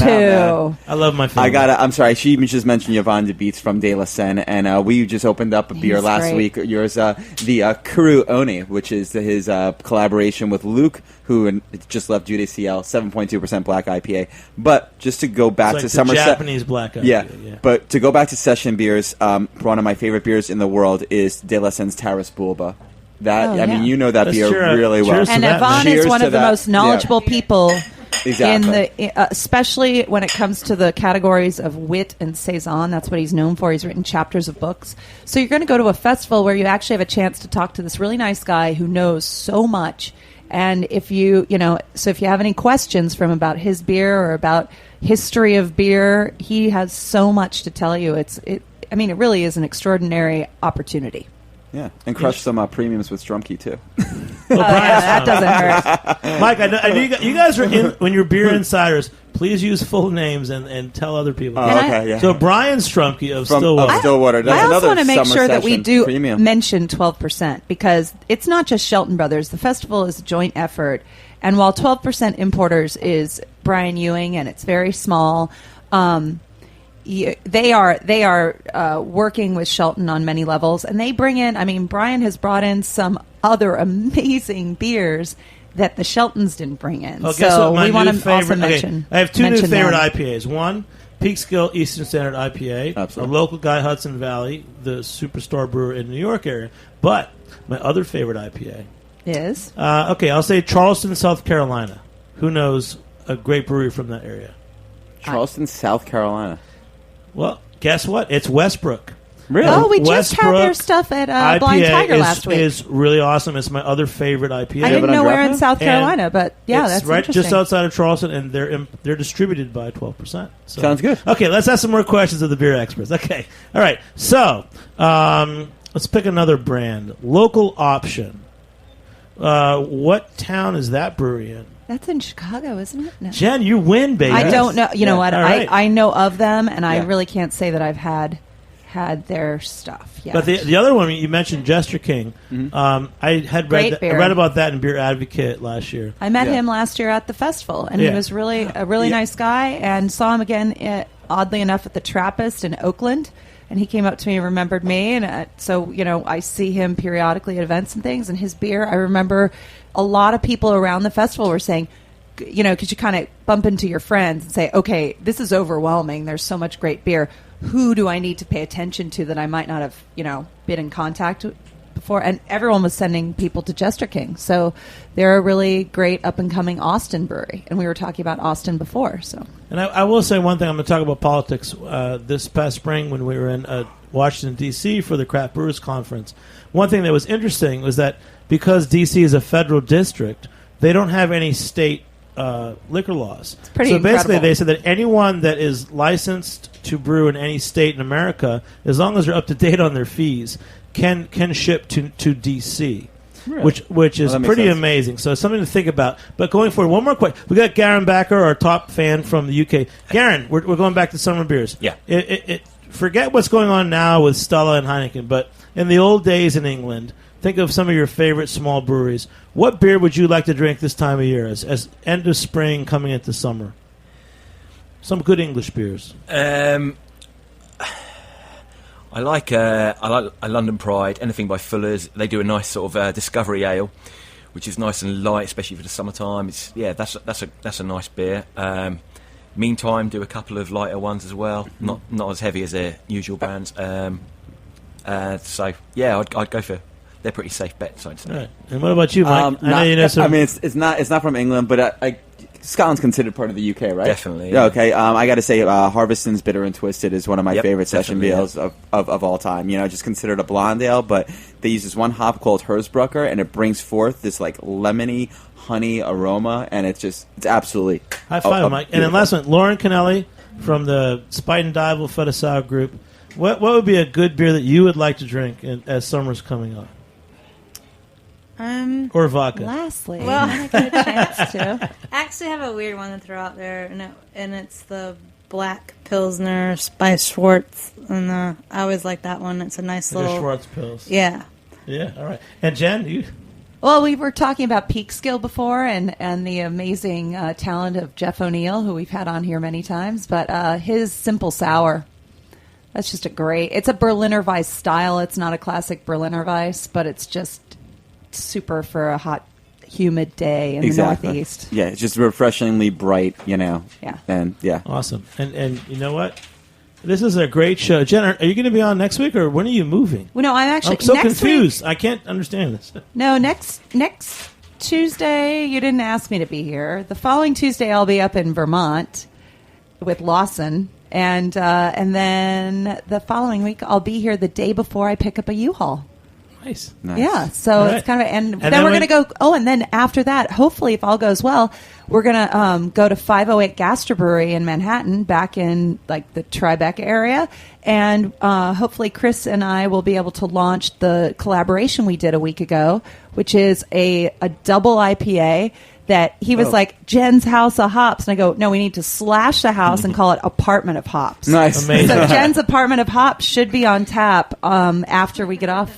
I love my family. I'm sorry. She just mentioned Yvonne de Beets from De La Seine, and we just opened up a beer last week. Yours, the Kuru Oni, which is his collaboration with Luke, who just left Jude ACL, 7.2% black IPA. But just to go back to Somerset, Japanese black IPA. Yeah. But to go back to session beers, one of my favorite beers in the world is De La Seine's Taras Bulba. I mean, you know that beer really well. And Yvonne is one of the most knowledgeable people in Exactly. especially when it comes to the categories of wit and saison. That's what he's known for. He's written chapters of books. So you're going to go to a festival where you actually have a chance to talk to this really nice guy who knows so much And if you have any questions from about his beer or about history of beer, he has so much to tell you. It really is an extraordinary opportunity. Yeah, and crush some premiums with Strumke too. That doesn't hurt. Mike, I know you guys are in when you're beer insiders. Please use full names and tell other people. Oh, okay, yeah. So Brian Strumke of From Stillwater. Stillwater. I also want to make sure that we session do premium. mention 12% because it's not just Shelton Brothers. The festival is a joint effort. And while 12% Importers is Brian Ewing and it's very small, they are working with Shelton on many levels. And they bring in, Brian has brought in some other amazing beers that the Sheltons didn't bring in. Oh, guess what? My we want new to also favorite. mention. I have two new mention favorite them. IPAs. One, Peekskill Eastern Standard IPA, Absolutely. a local guy, Hudson Valley, the superstar brewer in the New York area. But my other favorite IPA is I'll say Charleston, South Carolina. Who knows a great brewery from that area? Charleston, South Carolina. Well, guess what? It's Westbrook. Really? Oh, we just had their Westbrook stuff at IPA Blind Tiger last week. is really awesome. It's my other favorite IPA. I didn't know where in South And Carolina, but yeah, it's that's right interesting. just outside of Charleston, and they're distributed by 12%. So. Sounds good. Okay, let's ask some more questions of the beer experts. Okay, all right. So let's pick another brand. Local Option. What town is that brewery in? That's in Chicago, isn't it? No. Jen, you win, baby. I don't know. You know what? All right. I know of them, and I Yeah. really can't say that I've had their stuff yet. But the other one you mentioned, Jester King. I had Great read beer. read about that in Beer Advocate last year. I met Yeah. him last year at the festival, and Yeah. he was really a really nice guy. And saw him again, oddly enough, at the Trappist in Oakland. And he came up to me and remembered me. And so, I see him periodically at events and things. And his beer, I remember a lot of people around the festival were saying, because you kind of bump into your friends and say, okay, this is overwhelming. There's so much great beer. Who do I need to pay attention to that I might not have, been in contact with before? And everyone was sending people to Jester King. So they're a really great up-and-coming Austin brewery. And we were talking about Austin before. So. And I will say one thing. I'm going to talk about politics. This past spring when we were in Washington, D.C. for the Craft Brewers Conference, one thing that was interesting was that because D.C. is a federal district, they don't have any state liquor laws. It's pretty so basically incredible. they said that anyone that is licensed to brew in any state in America, as long as they're up to date on their fees, can ship to D.C. Really? Which is Well, that makes pretty sense. amazing. So it's something to think about. But going forward, one more question. We got Garen Backer, our top fan from the UK. Garen, we're going back to summer beers. Yeah. Forget what's going on now with Stella and Heineken, but in the old days in England, think of some of your favorite small breweries. What beer would you like to drink this time of year, as end of spring coming into summer? Some good English beers. I like a London Pride, anything by Fuller's. They do a nice sort of discovery ale, which is nice and light, especially for the summertime. That's a nice beer. Meantime, do a couple of lighter ones as well, not as heavy as their usual brands. I'd go for. They're pretty safe bets, I'd say. All right. And what about you, Mike? I know you know some. I mean, it's not from England, but Scotland's considered part of the UK, right? Definitely. Yeah. Okay. I got to say, Harveston's Bitter and Twisted is one of my favorite session definitely, ales of all time. Just considered a blonde ale, but they use this one hop called Hersbrucker, and it brings forth this like lemony honey aroma, and it's absolutely High five, Mike. And then last one, Lauren Kennelly from the Spite and Dival Fettisau group. What would be a good beer that you would like to drink as summer's coming on? Or vodka. Lastly, Well, I get a chance to. I actually have a weird one to throw out there, and it's the Black Pilsner by Schwartz, and I always like that one. It's a nice Like a little Schwartz Pils. Yeah. Yeah, all right. And Jen, you? Well, we were talking about Peekskill before and the amazing talent of Jeff O'Neill, who we've had on here many times, but his Simple Sour, that's just it's a Berliner Weiss style. It's not a classic Berliner Weiss, but it's just super for a hot, humid day in the Northeast. Yeah, it's just refreshingly bright, Yeah. And yeah. Awesome. And you know what? This is a great show. Jen, are you going to be on next week, or when are you moving? Well, no, I'm so next confused. I can't understand this. No, next Tuesday, you didn't ask me to be here. The following Tuesday, I'll be up in Vermont with Lawson. And then the following week, I'll be here the day before I pick up a U-Haul. Nice. Yeah, so All right. it's kind of, and And then then we're when- going to go, and then after that, hopefully, if all goes well, we're going to go to 508 Gastro in Manhattan, back in like the Tribeca area, and hopefully Chris and I will be able to launch the collaboration we did a week ago, which is a double IPA that he was like, Jen's House of Hops. And I go, no, we need to slash the house and call it Apartment of Hops. Nice. Amazing. So Jen's Apartment of Hops should be on tap after we get off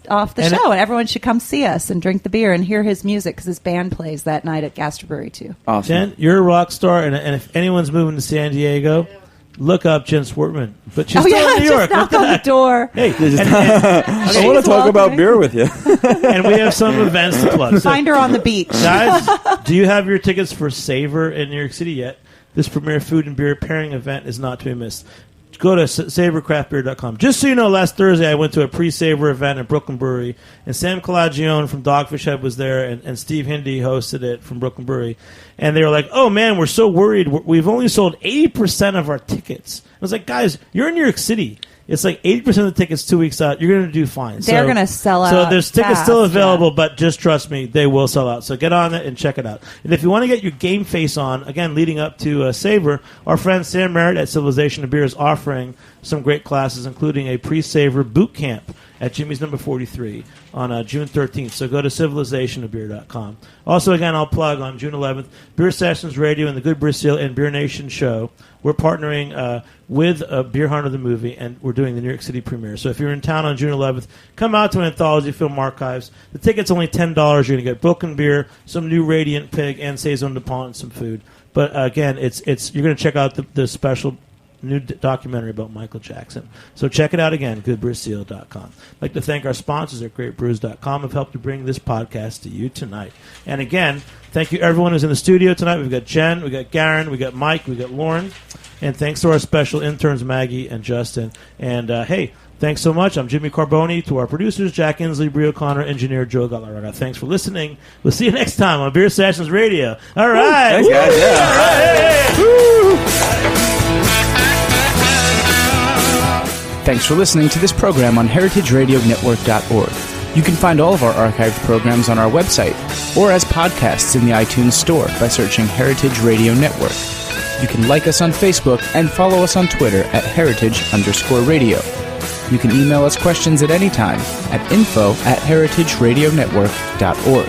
the And show, and everyone should come see us and drink the beer and hear his music because his band plays that night at Gastro too. Awesome. Jen, you're a rock star, and if anyone's moving to San Diego, look up Jen Swartman. But she's still in New York. just knock What the on the heck? door. Hey, I want to talk about beer with you. and we have some events to plug. So, Find her on the beach. guys, do you have your tickets for Savor in New York City yet? This premier food and beer pairing event is not to be missed. Go to savorcraftbeer.com. Just so you know, last Thursday I went to a pre-Savor event at Brooklyn Brewery, and Sam Calagione from Dogfish Head was there, and Steve Hindy hosted it from Brooklyn Brewery. And they were like, oh, man, we're so worried. We've only sold 80% of our tickets. I was like, guys, you're in New York City. It's like 80% of the tickets 2 weeks out. You're going to do fine. They're going to sell out. So there's tickets fast, still available, but just trust me, they will sell out. So get on it and check it out. And if you want to get your game face on, again, leading up to Savor, our friend Sam Merritt at Civilization of Beer is offering some great classes, including a pre-Savor boot camp at Jimmy's number 43 on June 13th. So go to civilizationofbeer.com. Also, again, I'll plug on June 11th, Beer Sessions Radio and the Good Brazil and Beer Nation show. We're partnering with Beer Hunter the movie, and we're doing the New York City premiere. So if you're in town on June 11th, come out to an Anthology Film Archives. The ticket's only $10. You're going to get Broken Beer, some new Radiant Pig, and Saison de Pont, and some food. But again, it's you're going to check out the special new documentary about Michael Jackson. So check it out again, goodbrewseal.com. I'd like to thank our sponsors at greatbrews.com who have helped to bring this podcast to you tonight. And again, thank you everyone who's in the studio tonight. We've got Jen, we've got Garen, we've got Mike, we've got Lauren. And thanks to our special interns, Maggie and Justin. And hey, thanks so much. I'm Jimmy Carboni. To our producers, Jack Inslee, Brie O'Connor, engineer Joe Galarraga. Thanks for listening. We'll see you next time on Beer Sessions Radio. All right. Thanks, guys. Yeah. All right. Thanks for listening to this program on heritageradionetwork.org. You can find all of our archived programs on our website or as podcasts in the iTunes Store by searching Heritage Radio Network. You can like us on Facebook and follow us on Twitter at heritage_radio. You can email us questions at any time at info@heritageradionetwork.org.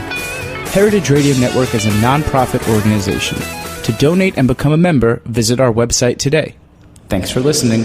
Heritage Radio Network is a non-profit organization. To donate and become a member, visit our website today. Thanks for listening.